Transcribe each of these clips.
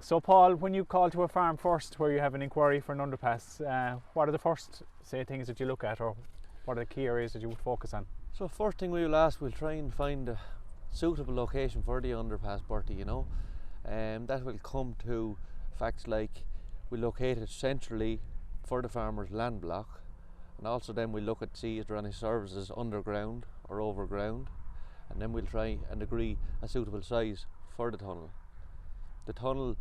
So Paul, when you call to a farm first where you have an inquiry for an underpass, what are the first, say, things that you look at, or what are the key areas that you would focus on? So first thing we'll try and find a suitable location for the underpass, Bertie, you know. That will come to facts like we locate it centrally for the farmer's land block, and also then we'll look at see if there are any services underground or overground, and then we'll try and agree a suitable size for the tunnel. The tunnel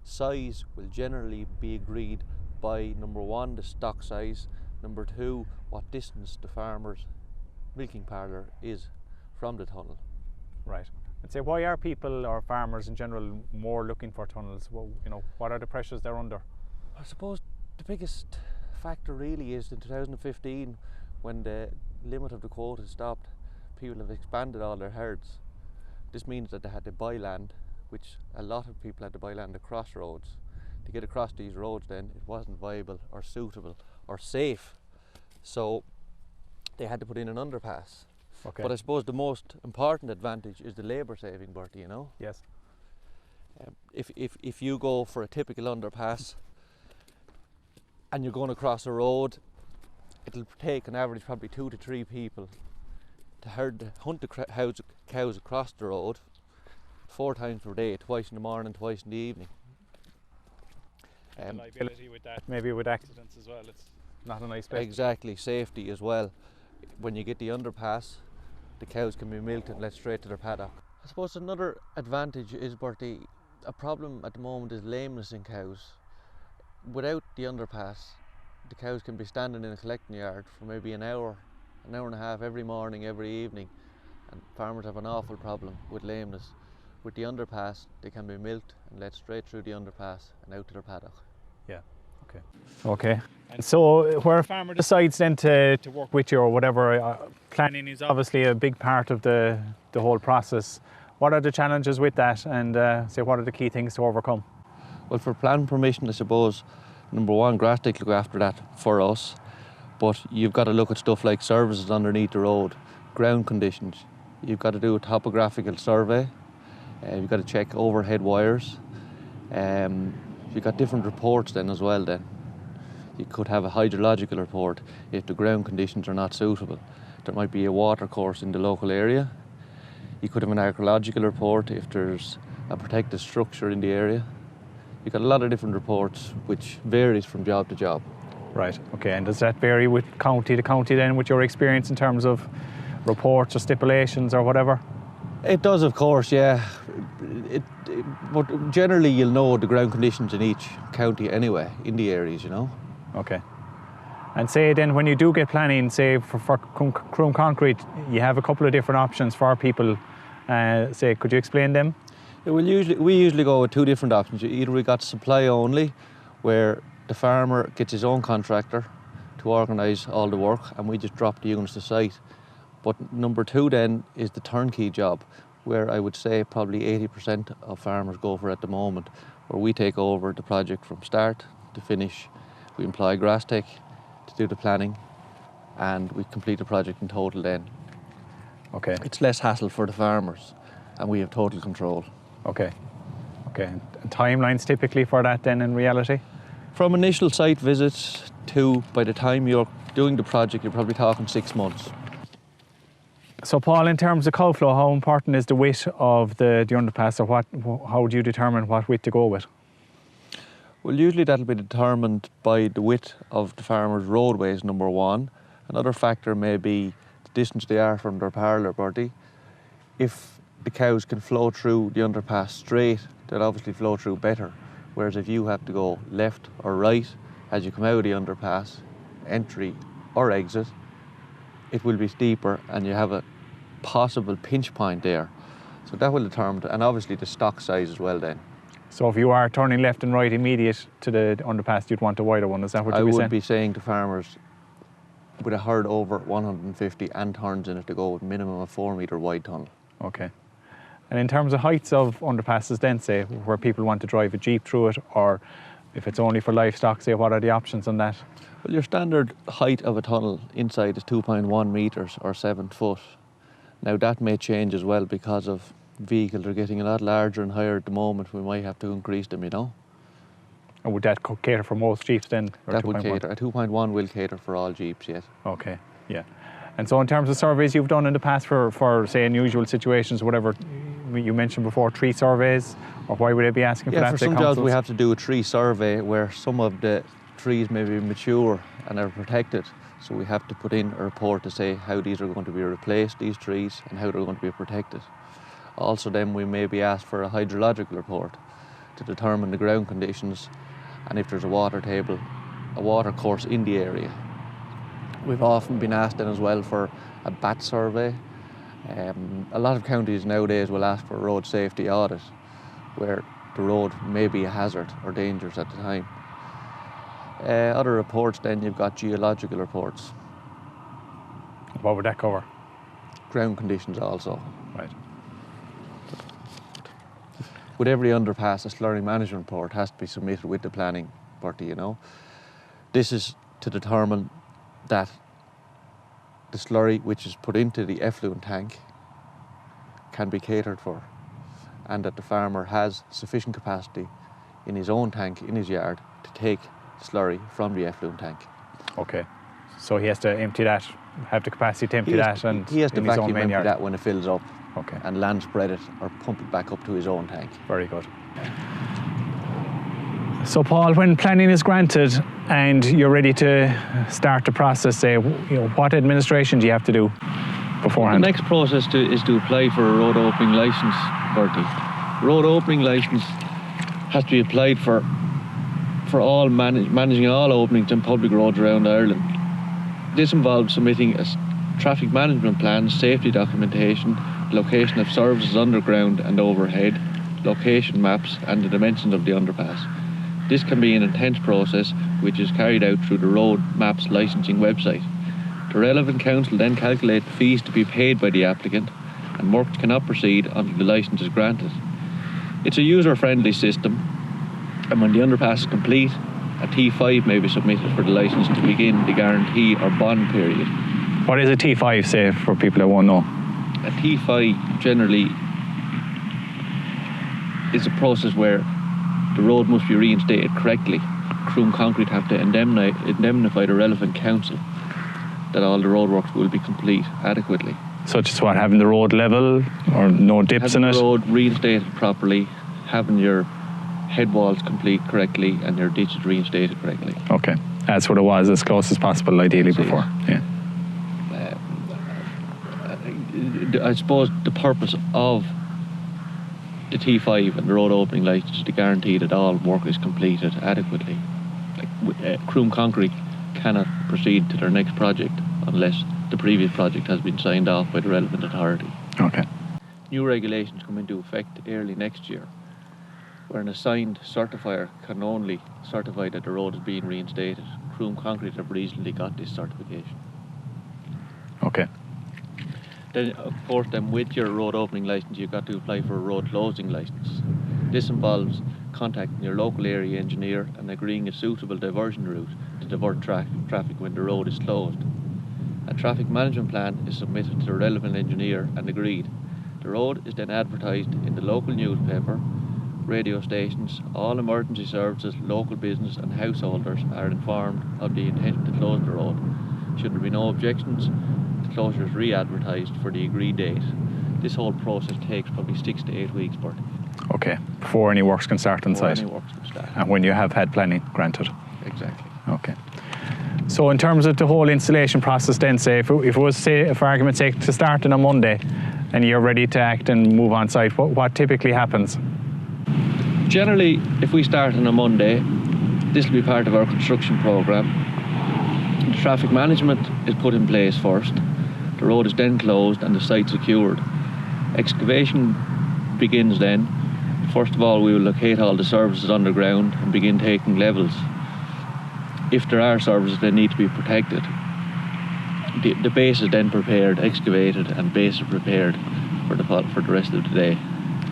size will generally be agreed by number one, the stock size, number two, what distance the farmer's milking parlour is from the tunnel. Right. And say, why are people or farmers in general more looking for tunnels? Well, you know, what are the pressures they're under? I suppose the biggest factor really is in 2015, when the limit of the quota stopped, people have expanded all their herds. This means that they had to buy land, which a lot of people had to buy land across roads. To get across these roads then, it wasn't viable or suitable or safe. So they had to put in an underpass. Okay. But I suppose the most important advantage is the labour saving, Bertie, you know? Yes. If you go for a typical underpass and you're going across a road, it'll take an average probably 2 to 3 people to hunt the cows across the road 4 times per day, twice in the morning, twice in the evening. Liability with that, maybe with accidents as well, it's not a nice place. Exactly, safety as well. When you get the underpass, the cows can be milked and led straight to their paddock. I suppose another advantage is, Bertie, a problem at the moment is lameness in cows. Without the underpass, the cows can be standing in a collecting yard for maybe an hour and a half every morning, every evening, and farmers have an awful problem with lameness. With the underpass, they can be milked and led straight through the underpass and out to their paddock. Yeah, okay. Okay. And so where a farmer decides then to work with you or whatever, planning is obviously a big part of the whole process. What are the challenges with that, and say what are the key things to overcome? Well, for planning permission, I suppose, number one, Grastech look after that for us, but you've got to look at stuff like services underneath the road, ground conditions. You've got to do a topographical survey. You've got to check overhead wires. You've got different reports then as well then. You could have a hydrological report if the ground conditions are not suitable. There might be a water course in the local area. You could have an archaeological report if there's a protected structure in the area. You've got a lot of different reports which varies from job to job. Right, okay, and does that vary with county to county then, with your experience in terms of reports or stipulations or whatever? It does, of course, yeah. But generally you'll know the ground conditions in each county anyway, in the areas, you know. Okay. And say then when you do get planning, say for Croom Concrete, you have a couple of different options for people. Say, could you explain them? Yeah, we usually go with 2 different options. Either we got supply only, where the farmer gets his own contractor to organise all the work and we just drop the units to site. But number 2 then is the turnkey job, where I would say probably 80% of farmers go for at the moment, where we take over the project from start to finish. We employ Grastech to do the planning and we complete the project in total then. Okay. It's less hassle for the farmers and we have total control. Okay. Okay. And timelines typically for that then in reality? From initial site visits to by the time you're doing the project, you're probably talking 6 months. So Paul, in terms of cow flow, how important is the width of the underpass, or how do you determine what width to go with? Well, usually that'll be determined by the width of the farmer's roadways, number 1. Another factor may be the distance they are from their parlour, Bertie. If the cows can flow through the underpass straight, they'll obviously flow through better. Whereas if you have to go left or right as you come out of the underpass, entry or exit, it will be steeper and you have a possible pinch point there. So that will determine, and obviously the stock size as well then. So if you are turning left and right immediate to the underpass, you'd want a wider one, is that what you'd be saying? I would be saying to farmers with a herd over 150 and turns in it to go with minimum of 4 metre wide tunnel. Okay. And in terms of heights of underpasses then, say, where people want to drive a Jeep through it, or if it's only for livestock, say, what are the options on that? Well, your standard height of a tunnel inside is 2.1 metres or 7 foot. Now that may change as well because of vehicles are getting a lot larger and higher at the moment. We might have to increase them, you know. And would that cater for most Jeeps then? Or That would 2.1? cater. A 2.1 will cater for all Jeeps, yes. Okay, yeah. And so in terms of surveys you've done in the past for say, unusual situations, whatever, you mentioned before, 3 surveys, or why would they be asking for that? Yeah, for some jobs we have to do a tree survey where some of the trees may be mature and are protected. So we have to put in a report to say how these are going to be replaced, these trees, and how they're going to be protected. Also then we may be asked for a hydrological report to determine the ground conditions and if there's a water table, a water course in the area. We've often been asked then as well for a bat survey. A lot of counties nowadays will ask for a road safety audit where the road may be a hazard or dangerous at the time. Other reports then, you've got geological reports. What would that cover? Ground conditions also. Right. With every underpass, a slurry management report has to be submitted with the planning party, you know. This is to determine that the slurry which is put into the effluent tank can be catered for, and that the farmer has sufficient capacity in his own tank, in his yard, to take slurry from the effluent tank. Okay. So he has to empty that, have the capacity to empty that, and he has to in his own vacuum main empty yard. that when it fills up. Okay. And land spread it or pump it back up to his own tank. Very good. So Paul, when planning is granted and you're ready to start the process, say, what administration do you have to do beforehand? The next process is to apply for a road opening licence, Bertie. Road opening licence has to be applied for all managing all openings and public roads around Ireland. This involves submitting a traffic management plan, safety documentation, location of services underground and overhead, location maps and the dimensions of the underpass. This can be an intense process which is carried out through the Road Maps licensing website. The relevant council then calculate the fees to be paid by the applicant, and works cannot proceed until the licence is granted. It's a user-friendly system, and when the underpass is complete, a T5 may be submitted for the licence to begin the guarantee or bond period. What is a T5, say, for people that won't know? A T5 generally is a process where the road must be reinstated correctly. Croom Concrete have to indemnify the relevant council that all the roadworks will be complete adequately. Such as what, having the road level or no dips in it? Having the road reinstated properly, having your head walls complete correctly and your ditches reinstated correctly. Okay, that's what it was, as close as possible ideally before. Yeah. I suppose the purpose of the T5 and the road opening licence is to guarantee that all work is completed adequately. Croom Concrete cannot proceed to their next project unless the previous project has been signed off by the relevant authority. Okay. New regulations come into effect early next year, where an assigned certifier can only certify that the road is being reinstated. Croom Concrete have recently got this certification. Okay. Then, of course, with your road opening licence, you've got to apply for a road closing licence. This involves contacting your local area engineer and agreeing a suitable diversion route to divert traffic when the road is closed. A traffic management plan is submitted to the relevant engineer and agreed. The road is then advertised in the local newspaper, radio stations. All emergency services, local business and householders are informed of the intention to close the road. Should there be no objections, the closure is re-advertised for the agreed date. This whole process takes probably 6 to 8 weeks, Bertie. Okay, before any works can start on site. Any works can start. And when you have had planning granted. Exactly. Okay. So in terms of the whole installation process then, say, if it was, say, for argument's sake, to start on a Monday and you're ready to act and move on site, what typically happens? Generally, if we start on a Monday, this will be part of our construction programme. The traffic management is put in place first. The road is then closed and the site secured. Excavation begins then. First of all, we will locate all the services underground and begin taking levels. If there are services that need to be protected, the base is then prepared, excavated, and base is prepared for the rest of the day.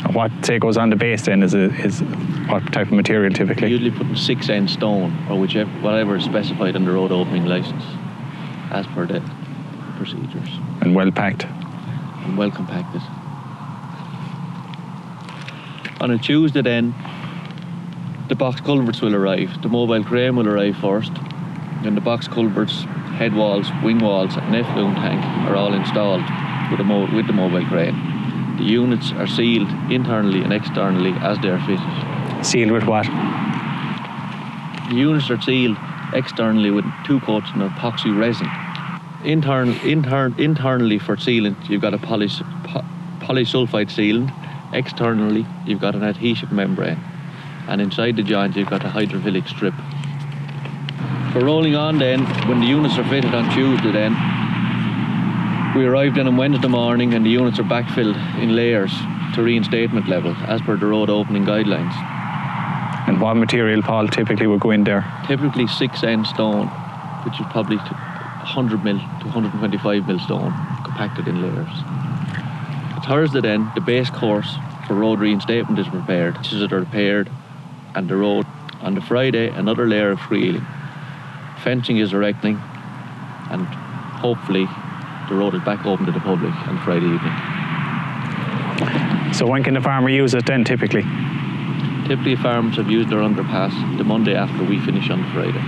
And what, say, goes on the base then is what type of material typically? Usually putting 6N stone or whatever is specified in the road opening licence as per the procedures. And well packed? And well compacted. On a Tuesday then, the box culverts will arrive. The mobile crane will arrive first. Then the box culverts, head walls, wing walls and effluent tank are all installed with the mobile crane. The units are sealed internally and externally as they are fitted. Sealed with what? The units are sealed externally with 2 coats of epoxy resin. Internally for sealant, you've got a polysulfide sealant. Externally, you've got an adhesive membrane. And inside the joint, you've got a hydrophilic strip. For rolling on then, when the units are fitted on Tuesday then, we arrived in on Wednesday morning and the units are backfilled in layers to reinstatement level as per the road opening guidelines. And what material, Paul, typically would go in there? Typically 6N stone, which is probably 100 mil to 125 mil stone, compacted in layers. Thursday then, the base course for road reinstatement is prepared. Ditches are repaired and the road. On the Friday, another layer of freehealing. Fencing is erecting and hopefully the road is back open to the public on Friday evening. So when can the farmer use it then typically? Typically farmers have used their underpass the Monday after we finish on the Friday.